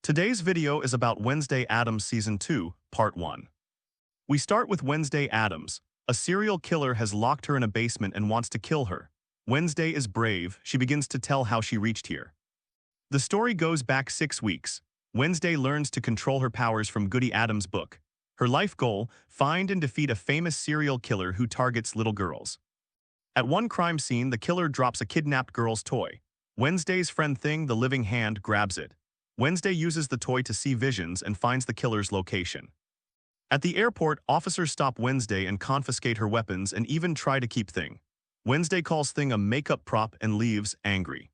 Today's video is about Wednesday Addams Season 2, Part 1. We start with Wednesday Addams. A serial killer has locked her in a basement and wants to kill her. Wednesday is brave. She begins to tell how she reached here. The story goes back 6 weeks. Wednesday learns to control her powers from Goody Addams' book. Her life goal: find and defeat a famous serial killer who targets little girls. At one crime scene, the killer drops a kidnapped girl's toy. Wednesday's friend Thing, the living hand, grabs it. Wednesday uses the toy to see visions and finds the killer's location. At the airport, officers stop Wednesday and confiscate her weapons and even try to keep Thing. Wednesday calls Thing a makeup prop and leaves, angry.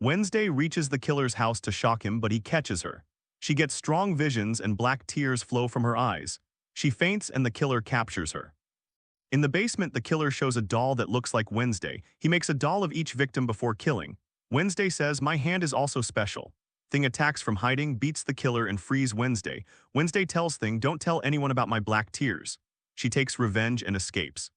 Wednesday reaches the killer's house to shock him, but he catches her. She gets strong visions and black tears flow from her eyes. She faints and the killer captures her. In the basement, the killer shows a doll that looks like Wednesday. He makes a doll of each victim before killing. Wednesday says, "My hand is also special." Thing attacks from hiding, beats the killer, and frees Wednesday. Wednesday tells Thing, "Don't tell anyone about my black tears." She takes revenge and escapes.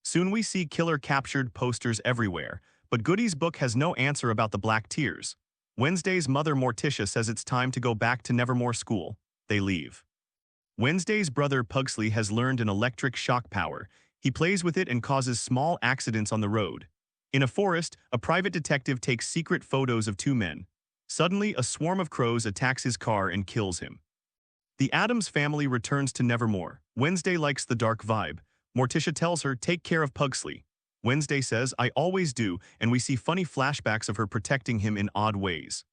Soon we see killer captured posters everywhere, but Goody's book has no answer about the black tears. Wednesday's mother Morticia says it's time to go back to Nevermore School. They leave. Wednesday's brother Pugsley has learned an electric shock power. He plays with it and causes small accidents on the road. In a forest, a private detective takes secret photos of two men. Suddenly, a swarm of crows attacks his car and kills him. The Addams family returns to Nevermore. Wednesday likes the dark vibe. Morticia tells her, "Take care of Pugsley." Wednesday says, "I always do," and we see funny flashbacks of her protecting him in odd ways.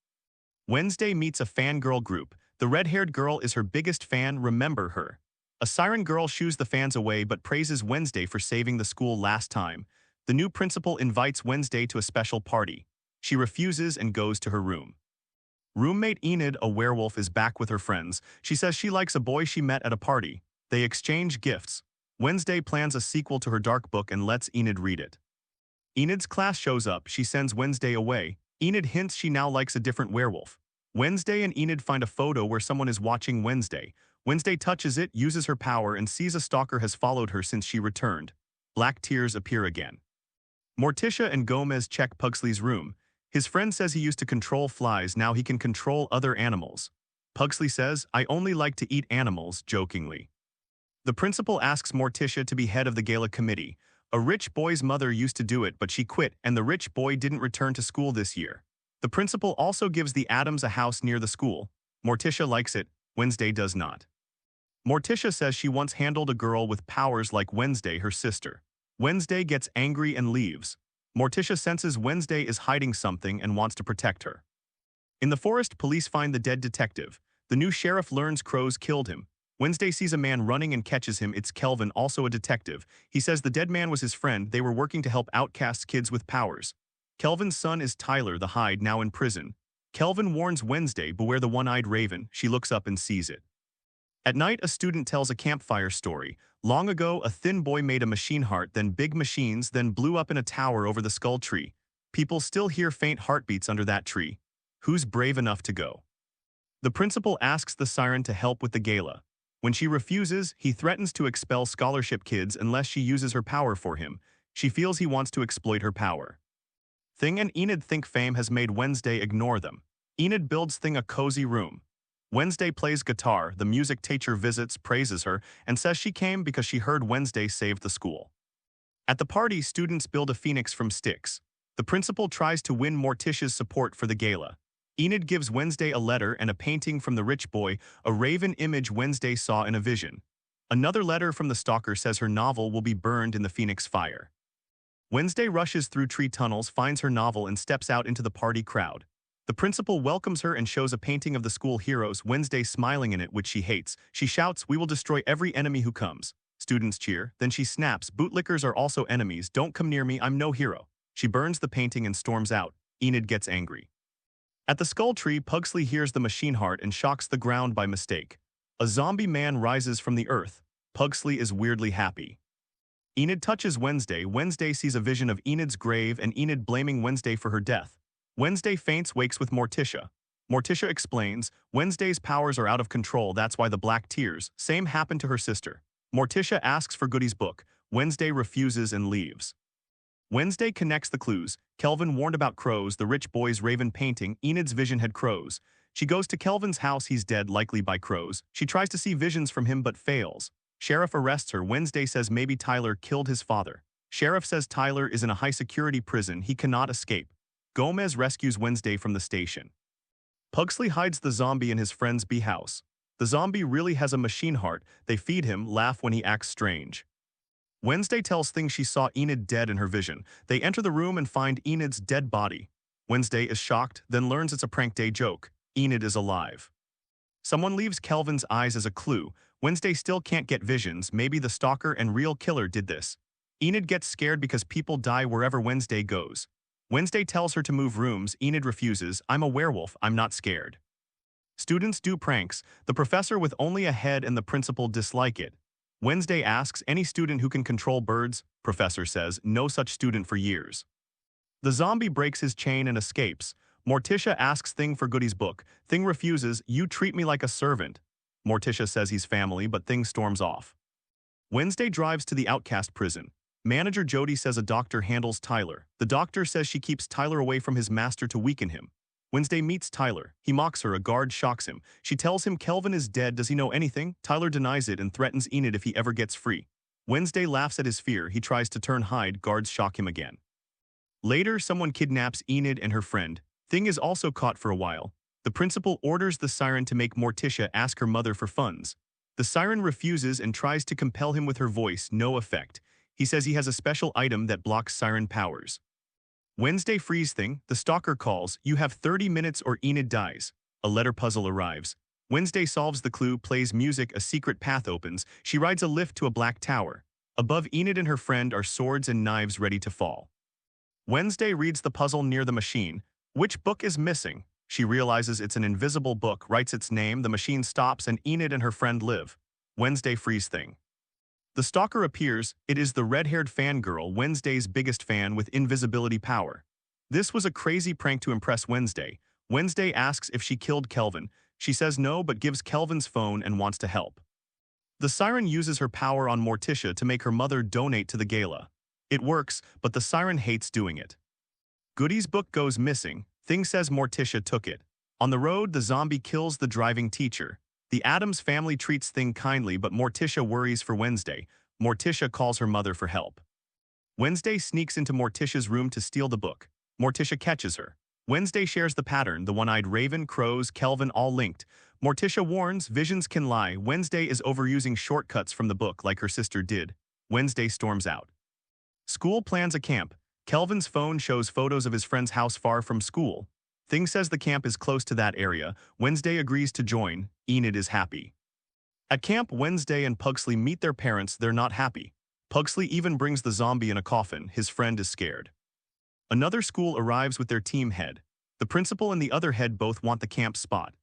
Wednesday meets a fangirl group. The red-haired girl is her biggest fan. Remember her. A siren girl shoos the fans away but praises Wednesday for saving the school last time. The new principal invites Wednesday to a special party. She refuses and goes to her room. Roommate Enid, a werewolf, is back with her friends. She says she likes a boy she met at a party. They exchange gifts. Wednesday plans a sequel to her dark book and lets Enid read it. Enid's class shows up. She sends Wednesday away. Enid hints she now likes a different werewolf. Wednesday and Enid find a photo where someone is watching Wednesday. Wednesday touches it, uses her power, and sees a stalker has followed her since she returned. Black tears appear again. Morticia and Gomez check Pugsley's room. His friend says he used to control flies, now he can control other animals. Pugsley says, "I only like to eat animals," jokingly. The principal asks Morticia to be head of the gala committee. A rich boy's mother used to do it, but she quit, and the rich boy didn't return to school this year. The principal also gives the Addams a house near the school. Morticia likes it, Wednesday does not. Morticia says she once handled a girl with powers like Wednesday, her sister. Wednesday gets angry and leaves. Morticia senses Wednesday is hiding something and wants to protect her. In the forest, police find the dead detective. The new sheriff learns crows killed him. Wednesday sees a man running and catches him. It's Kelvin, also a detective. He says the dead man was his friend. They were working to help outcast kids with powers. Kelvin's son is Tyler, the Hyde, now in prison. Kelvin warns Wednesday, "Beware the one-eyed raven." She looks up and sees it. At night, a student tells a campfire story. Long ago, a thin boy made a machine heart, then big machines, then blew up in a tower over the skull tree. People still hear faint heartbeats under that tree. Who's brave enough to go? The principal asks the siren to help with the gala. When she refuses, he threatens to expel scholarship kids unless she uses her power for him. She feels he wants to exploit her power. Thing and Enid think fame has made Wednesday ignore them. Enid builds Thing a cozy room. Wednesday plays guitar. The music teacher visits, praises her, and says she came because she heard Wednesday saved the school. At the party, students build a phoenix from sticks. The principal tries to win Morticia's support for the gala. Enid gives Wednesday a letter and a painting from the rich boy, a raven image Wednesday saw in a vision. Another letter from the stalker says her novel will be burned in the phoenix fire. Wednesday rushes through tree tunnels, finds her novel, and steps out into the party crowd. The principal welcomes her and shows a painting of the school heroes, Wednesday smiling in it, which she hates. She shouts, "We will destroy every enemy who comes." Students cheer. Then she snaps, "Bootlickers are also enemies. Don't come near me, I'm no hero." She burns the painting and storms out. Enid gets angry. At the skull tree, Pugsley hears the machine heart and shocks the ground by mistake. A zombie man rises from the earth. Pugsley is weirdly happy. Enid touches Wednesday. Wednesday sees a vision of Enid's grave and Enid blaming Wednesday for her death. Wednesday faints, wakes with Morticia. Morticia explains, "Wednesday's powers are out of control, that's why the black tears. Same happened to her sister." Morticia asks for Goody's book. Wednesday refuses and leaves. Wednesday connects the clues. Kelvin warned about crows, the rich boy's raven painting, Enid's vision had crows. She goes to Kelvin's house. He's dead, likely by crows. She tries to see visions from him but fails. Sheriff arrests her. Wednesday says maybe Tyler killed his father. Sheriff says Tyler is in a high-security prison. He cannot escape. Gomez rescues Wednesday from the station. Pugsley hides the zombie in his friend's bee house. The zombie really has a machine heart. They feed him, laugh when he acts strange. Wednesday tells things she saw Enid dead in her vision. They enter the room and find Enid's dead body. Wednesday is shocked, then learns it's a prank day joke. Enid is alive. Someone leaves Kelvin's eyes as a clue. Wednesday still can't get visions. Maybe the stalker and real killer did this. Enid gets scared because people die wherever Wednesday goes. Wednesday tells her to move rooms. Enid refuses. I'm a werewolf. I'm not scared. Students do pranks. The professor with only a head and the principal dislike it. Wednesday asks any student who can control birds. Professor says no such student for years. The zombie breaks his chain and escapes. Morticia asks Thing for Goody's book. Thing refuses. You treat me like a servant. Morticia says he's family, but Thing storms off. Wednesday drives to the outcast prison. Manager Jody says a doctor handles Tyler. The doctor says she keeps Tyler away from his master to weaken him. Wednesday meets Tyler. He mocks her. A guard shocks him. She tells him Kelvin is dead. Does he know anything? Tyler denies it and threatens Enid if he ever gets free. Wednesday laughs at his fear. He tries to turn Hyde. Guards shock him again. Later, someone kidnaps Enid and her friend. Thing is also caught for a while. The principal orders the siren to make Morticia ask her mother for funds. The siren refuses and tries to compel him with her voice. No effect. He says he has a special item that blocks siren powers. Wednesday frees Thing. The stalker calls. You have 30 minutes or Enid dies. A letter puzzle arrives. Wednesday solves the clue, plays music, a secret path opens. She rides a lift to a black tower. Above Enid and her friend are swords and knives ready to fall. Wednesday reads the puzzle near the machine. Which book is missing? She realizes it's an invisible book, writes its name, the machine stops, and Enid and her friend live. Wednesday frees Thing. The stalker appears. It is the red-haired fangirl, Wednesday's biggest fan with invisibility power. This was a crazy prank to impress Wednesday. Wednesday asks if she killed Kelvin. She says no, but gives Kelvin's phone and wants to help. The siren uses her power on Morticia to make her mother donate to the gala. It works, but the siren hates doing it. Goody's book goes missing. Thing says Morticia took it. On the road, the zombie kills the driving teacher. The Addams family treats Thing kindly, but Morticia worries for Wednesday. Morticia calls her mother for help. Wednesday sneaks into Morticia's room to steal the book. Morticia catches her. Wednesday shares the pattern, the one-eyed raven, crows, Kelvin, all linked. Morticia warns, visions can lie. Wednesday is overusing shortcuts from the book like her sister did. Wednesday storms out. School plans a camp. Kelvin's phone shows photos of his friend's house far from school. Thing says the camp is close to that area. Wednesday agrees to join. Enid is happy. At camp, Wednesday and Pugsley meet their parents. They're not happy. Pugsley even brings the zombie in a coffin. His friend is scared. Another school arrives with their team head. The principal and the other head both want the camp spot.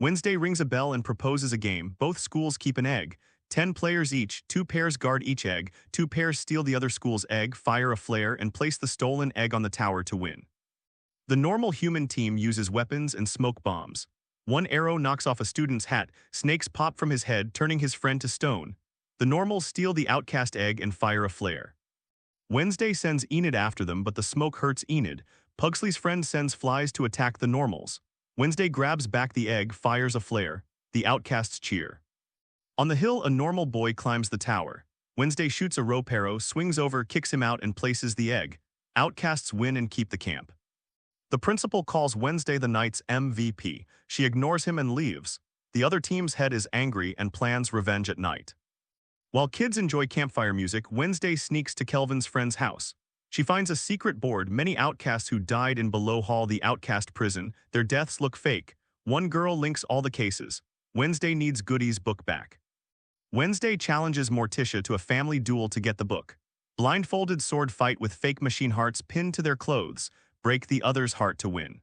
Wednesday rings a bell and proposes a game. Both schools keep an egg. 10 players each, 2 pairs guard each egg, 2 pairs steal the other school's egg, fire a flare, and place the stolen egg on the tower to win. The normal human team uses weapons and smoke bombs. One arrow knocks off a student's hat, snakes pop from his head, turning his friend to stone. The normals steal the outcast egg and fire a flare. Wednesday sends Enid after them, but the smoke hurts Enid. Pugsley's friend sends flies to attack the normals. Wednesday grabs back the egg, fires a flare. The outcasts cheer. On the hill, a normal boy climbs the tower. Wednesday shoots a rope arrow, swings over, kicks him out, and places the egg. Outcasts win and keep the camp. The principal calls Wednesday the night's MVP. She ignores him and leaves. The other team's head is angry and plans revenge at night. While kids enjoy campfire music, Wednesday sneaks to Kelvin's friend's house. She finds a secret board, many outcasts who died in Below Hall, the outcast prison. Their deaths look fake. One girl links all the cases. Wednesday needs Goody's book back. Wednesday challenges Morticia to a family duel to get the book. Blindfolded sword fight with fake machine hearts pinned to their clothes. Break the other's heart to win.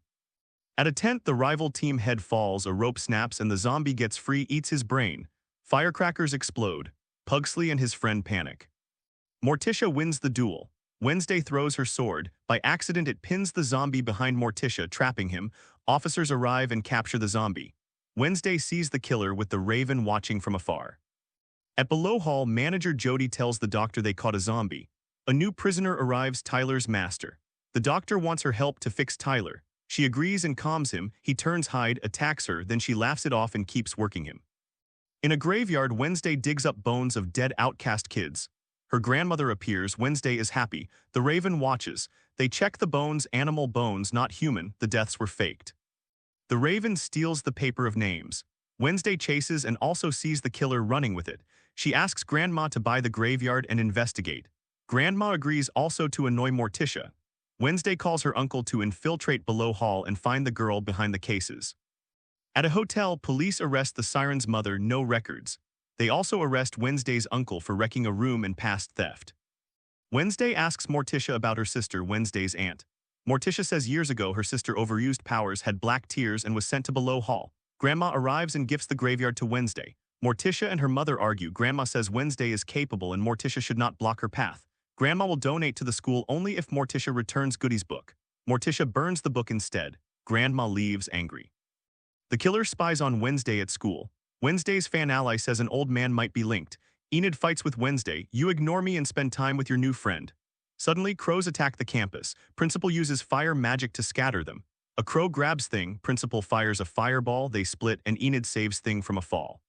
At a tent, the rival team head falls, a rope snaps, and the zombie gets free, eats his brain. Firecrackers explode. Pugsley and his friend panic. Morticia wins the duel. Wednesday throws her sword. By accident, it pins the zombie behind Morticia, trapping him. Officers arrive and capture the zombie. Wednesday sees the killer with the raven watching from afar. At Below Hall, manager Jody tells the doctor they caught a zombie. A new prisoner arrives, Tyler's master. The doctor wants her help to fix Tyler. She agrees and calms him. He turns Hyde, attacks her, then she laughs it off and keeps working him. In a graveyard, Wednesday digs up bones of dead outcast kids. Her grandmother appears. Wednesday is happy. The raven watches. They check the bones, animal bones, not human. The deaths were faked. The raven steals the paper of names. Wednesday chases and also sees the killer running with it. She asks Grandma to buy the graveyard and investigate. Grandma agrees, also to annoy Morticia. Wednesday calls her uncle to infiltrate below hall and find the girl behind the cases. At a hotel, police arrest the siren's mother, no records. They also arrest Wednesday's uncle for wrecking a room and past theft. Wednesday asks Morticia about her sister, Wednesday's aunt. Morticia says years ago her sister overused powers, had black tears, and was sent to below hall. Grandma arrives and gifts the graveyard to Wednesday. Morticia and her mother argue. Grandma says Wednesday is capable and Morticia should not block her path. Grandma will donate to the school only if Morticia returns Goody's book. Morticia burns the book instead. Grandma leaves angry. The killer spies on Wednesday at school. Wednesday's fan ally says an old man might be linked. Enid fights with Wednesday. You ignore me and spend time with your new friend. Suddenly, crows attack the campus. Principal uses fire magic to scatter them. A crow grabs Thing. Principal fires a fireball. They split and Enid saves Thing from a fall.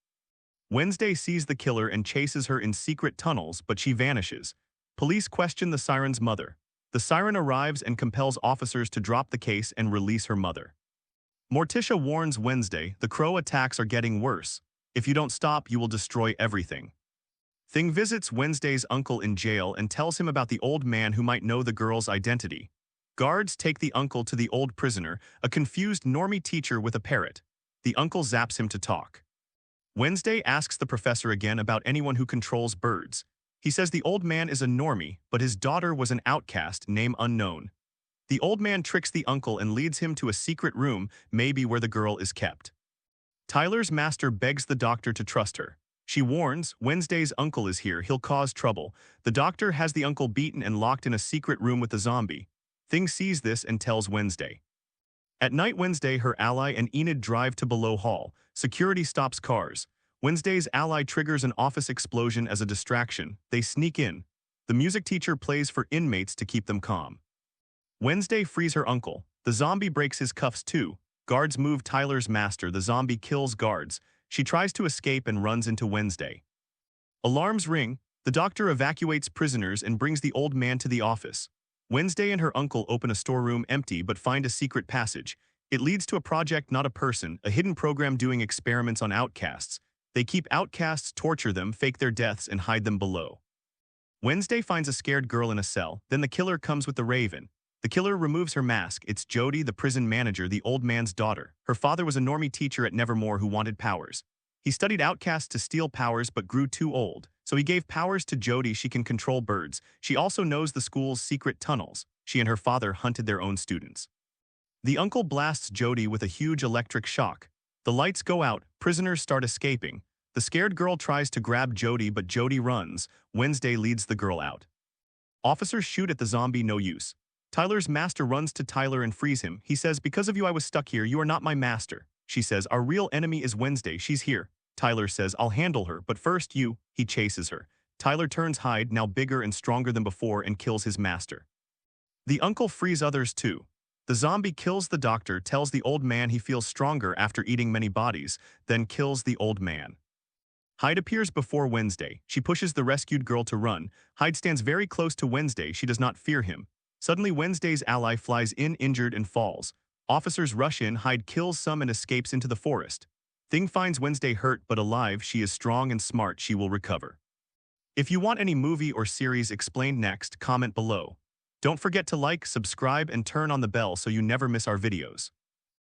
Wednesday sees the killer and chases her in secret tunnels, but she vanishes. Police question the siren's mother. The siren arrives and compels officers to drop the case and release her mother. Morticia warns Wednesday, the crow attacks are getting worse. If you don't stop, you will destroy everything. Thing visits Wednesday's uncle in jail and tells him about the old man who might know the girl's identity. Guards take the uncle to the old prisoner, a confused normie teacher with a parrot. The uncle zaps him to talk. Wednesday asks the professor again about anyone who controls birds. He says the old man is a normie, but his daughter was an outcast, name unknown. The old man tricks the uncle and leads him to a secret room, maybe where the girl is kept. Tyler's master begs the doctor to trust her. She warns, Wednesday's uncle is here, he'll cause trouble. The doctor has the uncle beaten and locked in a secret room with the zombie. Thing sees this and tells Wednesday. At night, Wednesday, her ally, and Enid drive to below hall. Security stops cars. Wednesday's ally triggers an office explosion as a distraction. They sneak in. The music teacher plays for inmates to keep them calm. Wednesday frees her uncle. The zombie breaks his cuffs too. Guards move Tyler's master. The zombie kills guards. She tries to escape and runs into Wednesday. Alarms ring. The doctor evacuates prisoners and brings the old man to the office. Wednesday and her uncle open a storeroom empty but find a secret passage. It leads to a project, not a person, a hidden program doing experiments on outcasts. They keep outcasts, torture them, fake their deaths, and hide them below. Wednesday finds a scared girl in a cell. Then the killer comes with the raven. The killer removes her mask. It's Jody, the prison manager, the old man's daughter. Her father was a normie teacher at Nevermore who wanted powers. He studied outcasts to steal powers but grew too old, so he gave powers to Jody. She can control birds. She also knows the school's secret tunnels. She and her father hunted their own students. The uncle blasts Jody with a huge electric shock. The lights go out. Prisoners start escaping. The scared girl tries to grab Jody, but Jody runs. Wednesday leads the girl out. Officers shoot at the zombie, no use. Tyler's master runs to Tyler and frees him. He says, because of you I was stuck here, you are not my master. She says, our real enemy is Wednesday, she's here. Tyler says, I'll handle her, but first you. He chases her. Tyler turns Hyde, now bigger and stronger than before, and kills his master. The uncle frees others too. The zombie kills the doctor, tells the old man he feels stronger after eating many bodies, then kills the old man. Hyde appears before Wednesday. She pushes the rescued girl to run. Hyde stands very close to Wednesday. She does not fear him. Suddenly, Wednesday's ally flies in injured and falls. Officers rush in. Hyde kills some and escapes into the forest. Thing finds Wednesday hurt but alive. She is strong and smart. She will recover. If you want any movie or series explained next, comment below. Don't forget to like, subscribe, and turn on the bell so you never miss our videos.